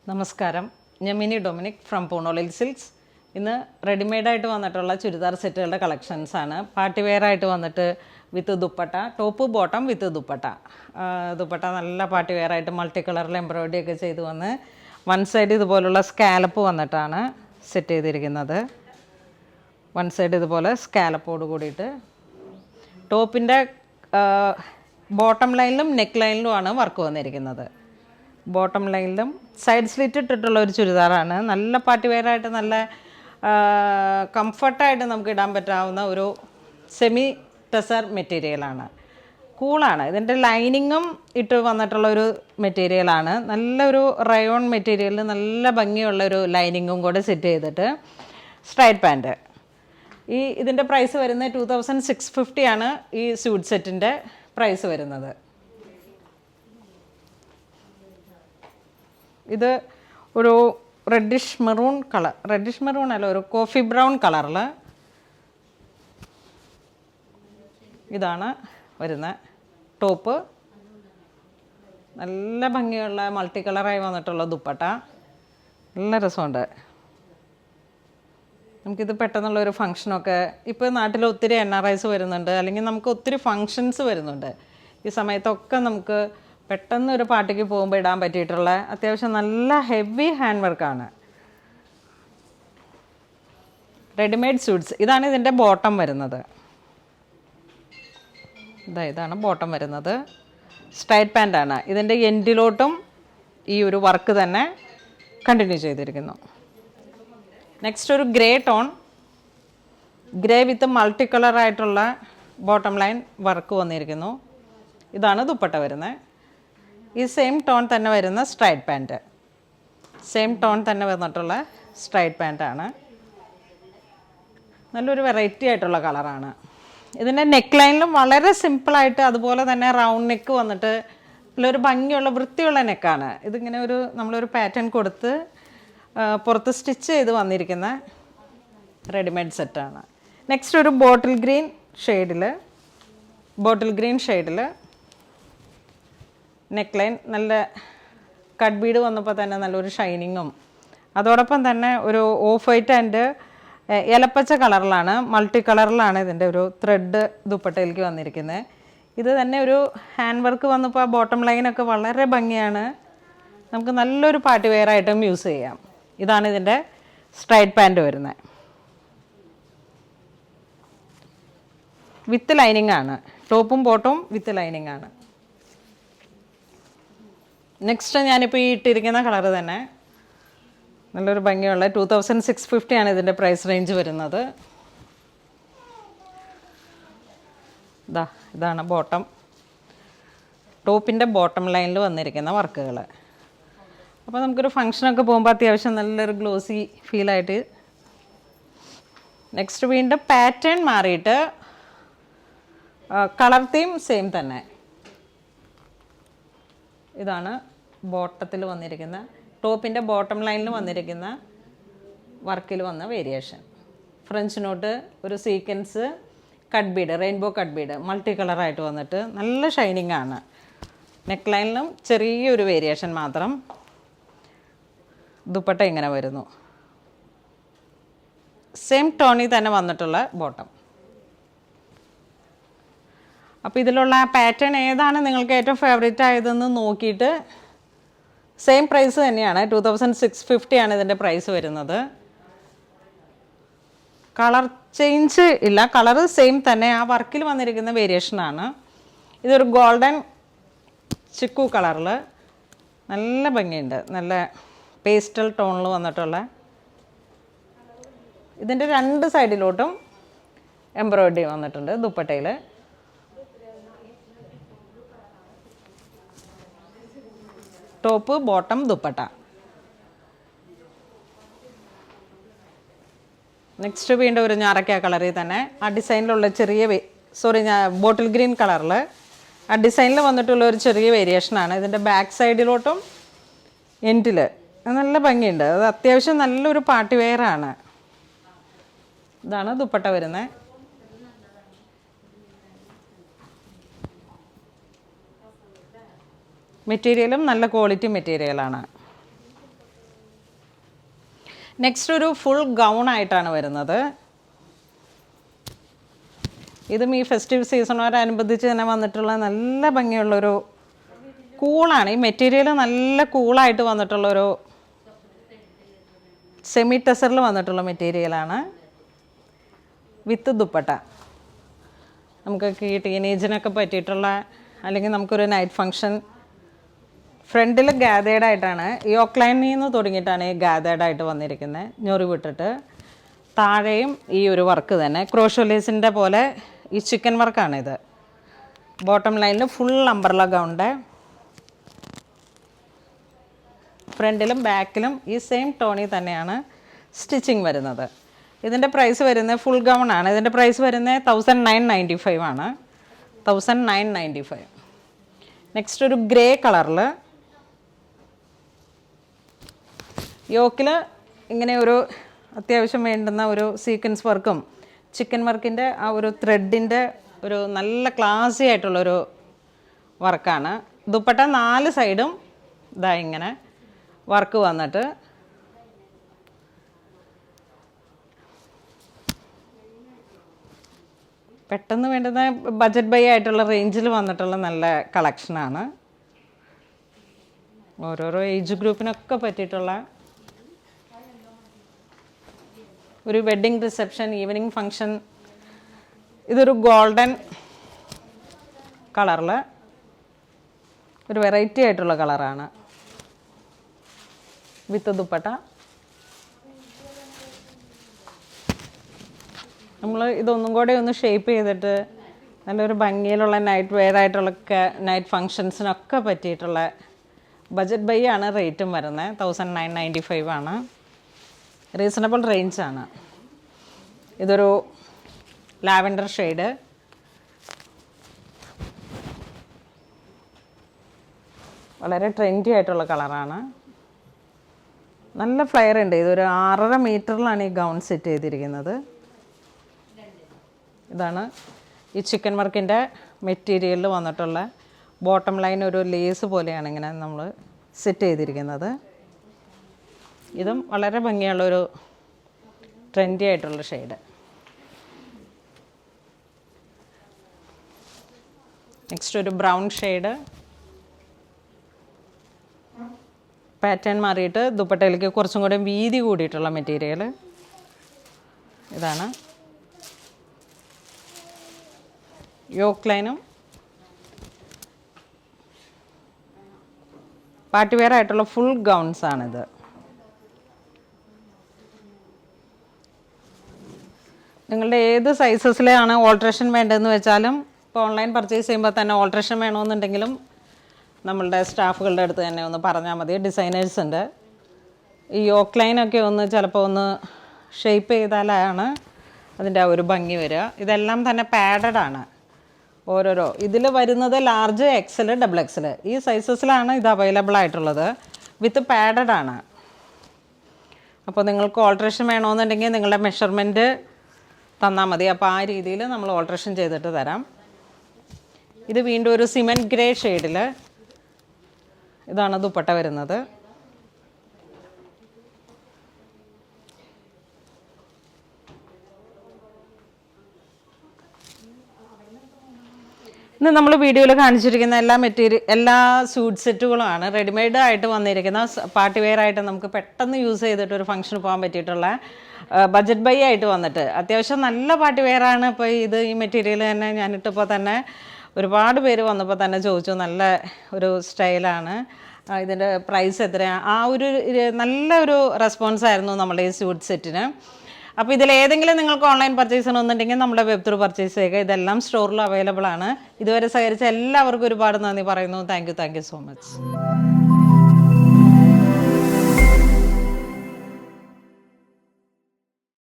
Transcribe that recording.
നമസ്കാരം, ഞാൻ Mini Dominic from പൂണോളിൽ സിൽക്സ്. ഇന്ന് റെഡിമെയ്ഡായിട്ട് വന്നിട്ടുള്ള ചുരിദാർ സെറ്റുകളുടെ കളക്ഷൻസാണ്. പാർട്ടി വെയറായിട്ട് വന്നിട്ട് with dupatta, top bottom with dupatta. Dupatta നല്ല പാർട്ടി വെയറായിട്ട് മൾട്ടി കളറിൽ എംബ്രോയിഡറി ഒക്കെ ചെയ്ത് വന്ന് വൺ സൈഡ് ഇതുപോലുള്ള സ്കാലപ്പ് വന്നിട്ടാണ് സെറ്റ് ചെയ്തിരിക്കുന്നത്. വൺ സൈഡ് ഇതുപോലെ സ്കാലപ്പോട് കൂടിയിട്ട് ടോപ്പിൻ്റെ ബോട്ടം ലൈനിലും നെക്ക് ലൈനിലുമാണ് വർക്ക് വന്നിരിക്കുന്നത്. ബോട്ടം ലൈനിലും സൈഡ് സ്ലിറ്റ് ഇട്ടിട്ടുള്ള ഒരു ചുരിദാറാണ്. നല്ല പാർട്ടി വെയറായിട്ട് നല്ല കംഫർട്ടായിട്ട് നമുക്ക് ഇടാൻ പറ്റാവുന്ന ഒരു സെമി ടെസർ മെറ്റീരിയലാണ്. കൂളാണ്. ഇതിൻ്റെ ലൈനിങ്ങും ഇട്ട് വന്നിട്ടുള്ള ഒരു മെറ്റീരിയലാണ്. നല്ലൊരു റയോൺ മെറ്റീരിയലിൽ നല്ല ഭംഗിയുള്ളൊരു ലൈനിങ്ങും കൂടെ സെറ്റ് ചെയ്തിട്ട് സ്ട്രൈറ്റ് പാൻറ്റ്. ഇതിൻ്റെ പ്രൈസ് വരുന്നത് 2650 ആണ് ഈ സ്യൂട്ട് സെറ്റിൻ്റെ പ്രൈസ് വരുന്നത്. ഇത് ഒരു റെഡിഷ് മെറൂൺ അല്ല, ഒരു കോഫി ബ്രൗൺ കളറിൽ ഇതാണ് വരുന്ന ടോപ്പ്. നല്ല ഭംഗിയുള്ള മൾട്ടി കളറായി വന്നിട്ടുള്ള ദുപ്പട്ട. നല്ല രസമുണ്ട്. നമുക്കിത് പെട്ടെന്നുള്ളൊരു ഫങ്ഷനൊക്കെ ഇപ്പോൾ നാട്ടിൽ ഒത്തിരി NRIs വരുന്നുണ്ട്, അല്ലെങ്കിൽ നമുക്ക് ഒത്തിരി ഫങ്ഷൻസ് വരുന്നുണ്ട്. ഈ സമയത്തൊക്കെ നമുക്ക് പെട്ടെന്ന് ഒരു പാർട്ടിക്ക് പോകുമ്പോൾ ഇടാൻ പറ്റിയിട്ടുള്ള അത്യാവശ്യം നല്ല ഹെവി ഹാൻഡ് വർക്കാണ്. Readymade suits. ഇതാണ് ഇതിൻ്റെ ബോട്ടം വരുന്നത്. ഇതാണ് ബോട്ടം വരുന്നത്. സ്ട്രൈറ്റ് പാൻ്റാണ്. ഇതിൻ്റെ എൻഡിലോട്ടും ഈ ഒരു വർക്ക് തന്നെ കണ്ടിന്യൂ ചെയ്തിരിക്കുന്നു. നെക്സ്റ്റ് ഒരു grey tone, grey with multi കളറായിട്ടുള്ള ബോട്ടം ലൈൻ വർക്ക് വന്നിരിക്കുന്നു. ഇതാണ് ദുപ്പട്ട വരുന്നത്. ഈ സെയിം ടോൺ തന്നെ വരുന്ന സ്ട്രൈറ്റ് പാൻറ്റ്, സെയിം ടോൺ തന്നെ വന്നിട്ടുള്ള സ്ട്രൈറ്റ് പാൻറ്റാണ്. നല്ലൊരു വെറൈറ്റി ആയിട്ടുള്ള കളറാണ്. ഇതിൻ്റെ നെക്ക് ലൈനിലും വളരെ സിമ്പിളായിട്ട് അതുപോലെ തന്നെ റൗണ്ട് നെക്ക് വന്നിട്ട് നല്ലൊരു ഭംഗിയുള്ള വൃത്തിയുള്ള നെക്കാണ്. ഇതിങ്ങനെ നമ്മളൊരു പാറ്റേൺ കൊടുത്ത് പുറത്ത് സ്റ്റിച്ച് ചെയ്ത് വന്നിരിക്കുന്ന റെഡിമെയ്ഡ് സെറ്റാണ്. നെക്സ്റ്റ് ഒരു ബോട്ടിൽ ഗ്രീൻ ഷെയ്ഡിൽ നെക്ക് ലൈൻ നല്ല കട്ട് ബീഡ് വന്നപ്പോൾ തന്നെ നല്ലൊരു ഷൈനിങ്ങും, അതോടൊപ്പം തന്നെ ഒരു ഓഫ് വൈറ്റ് ആൻഡ് ഇലപ്പച്ച കളറിലാണ്, മൾട്ടി കളറിലാണ് ഇതിൻ്റെ ഒരു ത്രെഡ് ദുപ്പട്ടയിലേക്ക് വന്നിരിക്കുന്നത്. ഇത് തന്നെ ഒരു ഹാൻഡ് വർക്ക് വന്നപ്പോൾ ആ ബോട്ടം ലൈനൊക്കെ വളരെ ഭംഗിയാണ്. നമുക്ക് നല്ലൊരു പാർട്ടി വെയറായിട്ടും യൂസ് ചെയ്യാം. ഇതാണ് ഇതിൻ്റെ സ്ട്രൈറ്റ് പാൻറ്റ് വരുന്നത്. വിത്ത് ലൈനിങ് ആണ്. ടോപ്പും ബോട്ടവും വിത്ത് ലൈനിങ് ആണ്. നെക്സ്റ്റ് ഞാനിപ്പോൾ ഈ ഇട്ടിരിക്കുന്ന കളറ് തന്നെ നല്ലൊരു ഭംഗിയുള്ള 2650 ആണ് ഇതിൻ്റെ പ്രൈസ് റേഞ്ച് വരുന്നത്. ഇതാണ് ബോട്ടം. ടോപ്പിൻ്റെ ബോട്ടം ലൈനിൽ വന്നിരിക്കുന്ന വർക്കുകൾ. അപ്പോൾ നമുക്കൊരു ഫങ്ഷനൊക്കെ പോകുമ്പോൾ അത്യാവശ്യം നല്ലൊരു ഗ്ലോസി ഫീലായിട്ട്. നെക്സ്റ്റ് വീണ്ടും പാറ്റേൺ മാറിയിട്ട് കളർ തീം സെയിം തന്നെ. ഇതാണ് ബോട്ടത്തിൽ വന്നിരിക്കുന്ന, ടോപ്പിൻ്റെ ബോട്ടം ലൈനിൽ വന്നിരിക്കുന്ന വർക്കിൽ വന്ന വേരിയേഷൻ. ഫ്രഞ്ച് നോട്ട്, ഒരു sequence cut Bede, rainbow cut Bede multi കളറായിട്ട് വന്നിട്ട് നല്ല ഷൈനിങ് ആണ്. നെക്ക് ലൈനിലും ചെറിയൊരു വേരിയേഷൻ മാത്രം. ദുപ്പട്ട ഇങ്ങനെ വരുന്നു. സെയിം ടോണിൽ തന്നെ വന്നിട്ടുള്ള ബോട്ടം. അപ്പോൾ ഇതിലുള്ള പാറ്റേൺ ഏതാണ് നിങ്ങൾക്ക് ഏറ്റവും ഫേവറേറ്റ് ആയതെന്ന് നോക്കിയിട്ട് സെയിം പ്രൈസ് തന്നെയാണ്. 2650 ആണ് ഇതിൻ്റെ പ്രൈസ് വരുന്നത്. കളർ ചേഞ്ച് ഇല്ല, കളറ് സെയിം തന്നെ. ആ വർക്കിൽ വന്നിരിക്കുന്ന വേരിയേഷനാണ്. ഇതൊരു ഗോൾഡൻ ചിക്കു കളറിൽ നല്ല ഭംഗിയുണ്ട്. നല്ല പേസ്റ്റൽ ടോണിൽ വന്നിട്ടുള്ള. ഇതിൻ്റെ രണ്ട് സൈഡിലോട്ടും എംബ്രോയിഡറി വന്നിട്ടുണ്ട് ദുപ്പട്ടയിൽ. Top bottom dupatta. നെക്സ്റ്റ് വീണ്ടും ഒരു ഞാറക്ക കളറിൽ തന്നെ ആ ഡിസൈനിലുള്ള ബോട്ടിൽ ഗ്രീൻ കളറിൽ ആ ഡിസൈനിൽ വന്നിട്ടുള്ള ഒരു ചെറിയ വേരിയേഷനാണ്. ഇതിൻ്റെ ബാക്ക് സൈഡിലോട്ടും എൻഡിൽ നല്ല ഭംഗിയുണ്ട്. അത് അത്യാവശ്യം നല്ലൊരു പാർട്ടി വെയറാണ്. ഇതാണ് ദുപ്പട്ട വരുന്നത്. മെറ്റീരിയലും നല്ല ക്വാളിറ്റി മെറ്റീരിയലാണ്. നെക്സ്റ്റ് ഒരു ഫുൾ ഗൗൺ ആയിട്ടാണ് വരുന്നത്. ഇതും ഈ ഫെസ്റ്റീവ് സീസണോടനുബന്ധിച്ച് തന്നെ വന്നിട്ടുള്ള നല്ല ഭംഗിയുള്ളൊരു കൂളാണ്. ഈ മെറ്റീരിയൽ നല്ല കൂളായിട്ട് വന്നിട്ടുള്ളൊരു സെമി ടെസറിൽ വന്നിട്ടുള്ള മെറ്റീരിയലാണ്. വിത്ത് ദുപ്പട്ട. നമുക്ക് ഈ ടീനേജിനൊക്കെ പറ്റിയിട്ടുള്ള, അല്ലെങ്കിൽ നമുക്കൊരു നൈറ്റ് ഫങ്ഷൻ. ഫ്രണ്ടിൽ ഗാദേഡായിട്ടാണ്, യോക്ക് ലൈനിൽ നിന്ന് തുടങ്ങിയിട്ടാണ് ഈ ഗാദേഡായിട്ട് വന്നിരിക്കുന്നത്, ഞൊറി വിട്ടിട്ട്. താഴെയും ഈ ഒരു വർക്ക് തന്നെ, ക്രോഷോലേസിൻ്റെ പോലെ ഈ ചിക്കൻ വർക്കാണിത്. ബോട്ടം ലൈനിൽ ഫുൾ അംബ്രല ഗൗണിൻ്റെ ഫ്രണ്ടിലും ബാക്കിലും ഈ സെയിം ടോണിൽ തന്നെയാണ് സ്റ്റിച്ചിങ് വരുന്നത്. ഇതിൻ്റെ പ്രൈസ് വരുന്നത് ഫുൾ ഗൗൺ ആണ്. ഇതിൻ്റെ പ്രൈസ് വരുന്നത് 1995 ആണ്. 1995. നെക്സ്റ്റ് ഒരു ഗ്രേ കളറിൽ യോക്കിൽ ഇങ്ങനെ ഒരു അത്യാവശ്യം വേണ്ടുന്ന ഒരു സീക്വൻസ് വർക്കും ചിക്കൻ വർക്കിൻ്റെ ആ ഒരു ത്രെഡിൻ്റെ ഒരു നല്ല ക്ലാസി ആയിട്ടുള്ളൊരു വർക്കാണ്. ദുപ്പട്ട 4 സൈഡും ഇതാ ഇങ്ങനെ വർക്ക് വന്നിട്ട് പെട്ടെന്ന് വേണ്ടുന്ന ബഡ്ജറ്റ് ബൈ ആയിട്ടുള്ള റേഞ്ചിൽ വന്നിട്ടുള്ള നല്ല കളക്ഷനാണ്. ഓരോരോ ഏജ് ഗ്രൂപ്പിനൊക്കെ പറ്റിയിട്ടുള്ള ഒരു വെഡ്ഡിങ് റിസപ്ഷൻ, ഈവനിങ് ഫങ്ഷൻ. ഇതൊരു ഗോൾഡൻ കളറിൽ ഒരു വെറൈറ്റി ആയിട്ടുള്ള കളറാണ്. വിത്ത് ദുപ്പട്ട. നമ്മൾ ഇതൊന്നും കൂടെ ഒന്ന് ഷേപ്പ് ചെയ്തിട്ട് നല്ലൊരു ഭംഗിയിലുള്ള നൈറ്റ് വെയർ ആയിട്ടുള്ള നൈറ്റ് ഫങ്ഷൻസിനൊക്കെ പറ്റിയിട്ടുള്ള ബഡ്ജറ്റ് ബൈ ആണ്. റേറ്റും വരുന്നത് 1995 ആണ്. റീസണബിൾ റേഞ്ചാണ്. ഇതൊരു ലാവൻഡർ ഷെയ്ഡ്. വളരെ ട്രെൻഡി ആയിട്ടുള്ള കളറാണ്. നല്ല ഫ്ലെയർ ഉണ്ട്. ഇതൊരു 6.5 മീറ്ററിലാണ് ഈ ഗൗൺ സെറ്റ് ചെയ്തിരിക്കുന്നത്. ഇതാണ് ഈ ചിക്കൻ വർക്കിൻ്റെ മെറ്റീരിയലിൽ വന്നിട്ടുള്ള ബോട്ടം ലൈൻ. ഒരു ലേസ് പോലെയാണ് ഇങ്ങനെ നമ്മൾ സെറ്റ് ചെയ്തിരിക്കുന്നത്. ഇതും വളരെ ഭംഗിയുള്ളൊരു ട്രെൻഡി ആയിട്ടുള്ള ഷെയ്ഡ്. നെക്സ്റ്റ് ഒരു ബ്രൗൺ ഷെയ്ഡ്. പാറ്റേൺ മാറിയിട്ട് ദുപ്പട്ടയിലേക്ക് കുറച്ചും കൂടെ വീതി കൂടിയിട്ടുള്ള മെറ്റീരിയൽ. ഇതാണ് യോക്ക് ലൈനും പാർട്ടി വെയർ ആയിട്ടുള്ള ഫുൾ ഗൗൺസാണിത്. നിങ്ങളുടെ ഏത് സൈസസിലാണ് ഓൾട്രേഷൻ വേണ്ടതെന്ന് വെച്ചാലും ഇപ്പോൾ ഓൺലൈൻ പർച്ചേസ് ചെയ്യുമ്പോൾ തന്നെ ഓൾട്രേഷൻ വേണമെന്നുണ്ടെങ്കിലും നമ്മളുടെ സ്റ്റാഫുകളുടെ അടുത്ത് തന്നെ ഒന്ന് പറഞ്ഞാൽ മതി. ഡിസൈനേഴ്സ് ഉണ്ട്. ഈ യോക്ക് ലൈനൊക്കെ ഒന്ന് ചിലപ്പോൾ ഒന്ന് ഷേപ്പ് ചെയ്താലാണ് അതിൻ്റെ ആ ഒരു ഭംഗി വരിക. ഇതെല്ലാം തന്നെ പാഡഡ് ആണ്. ഓരോരോ ഇതിൽ വരുന്നത് ലാർജ്, എക്സൽ, ഡബിൾ എക്സൽ ഈ സൈസസിലാണ് ഇത് അവൈലബിൾ ആയിട്ടുള്ളത്. വിത്ത് പാഡഡ് ആണ്. അപ്പോൾ നിങ്ങൾക്ക് ഓൾട്രേഷൻ വേണമെന്നുണ്ടെങ്കിൽ നിങ്ങളുടെ മെഷർമെൻറ്റ് തന്നാൽ മതി. അപ്പോൾ ആ രീതിയിൽ നമ്മൾ ഓൾട്രേഷൻ ചെയ്തിട്ട് തരാം. ഇത് വീണ്ടും ഒരു സിമെൻറ്റ് ഗ്രേ ഷെയ്ഡിൽ ഇതാണ് ദുപ്പട്ട വരുന്നത്. ഇന്ന് നമ്മൾ വീഡിയോയിൽ കാണിച്ചിരിക്കുന്ന എല്ലാ സ്യൂട്ട് സെറ്റുകളുമാണ് റെഡിമെയ്ഡ് ആയിട്ട് വന്നിരിക്കുന്ന. പാർട്ടി വെയർ ആയിട്ട് നമുക്ക് പെട്ടെന്ന് യൂസ് ചെയ്തിട്ട് ഒരു ഫംഗ്ഷന് പോകാൻ പറ്റിയിട്ടുള്ള ബഡ്ജറ്റ് ബൈ ആയിട്ട് വന്നിട്ട് അത്യാവശ്യം നല്ല പാർട്ടി വെയറാണ്. ഇപ്പോൾ ഈ മെറ്റീരിയൽ തന്നെ ഞാനിട്ടപ്പോൾ തന്നെ ഒരുപാട് പേര് വന്നപ്പോൾ തന്നെ ചോദിച്ചു, നല്ല ഒരു സ്റ്റൈലാണ്, ഇതിൻ്റെ പ്രൈസ് എത്രയാണ്. ആ ഒരു നല്ലൊരു റെസ്പോൺസ് ആയിരുന്നു നമ്മുടെ ഈ സ്യൂട്ട് സെറ്റിന്. അപ്പോൾ ഇതിലേതെങ്കിലും നിങ്ങൾക്ക് ഓൺലൈൻ പർച്ചേസ് ചെയ്യണമെന്നുണ്ടെങ്കിൽ നമ്മുടെ വെബ് ത്രൂ പർച്ചേസ് ചെയ്യുക. ഇതെല്ലാം സ്റ്റോറിൽ അവൈലബിൾ ആണ്. ഇതുവരെ സഹകരിച്ച എല്ലാവർക്കും ഒരുപാട് നന്ദി പറയുന്നു. Thank you so much.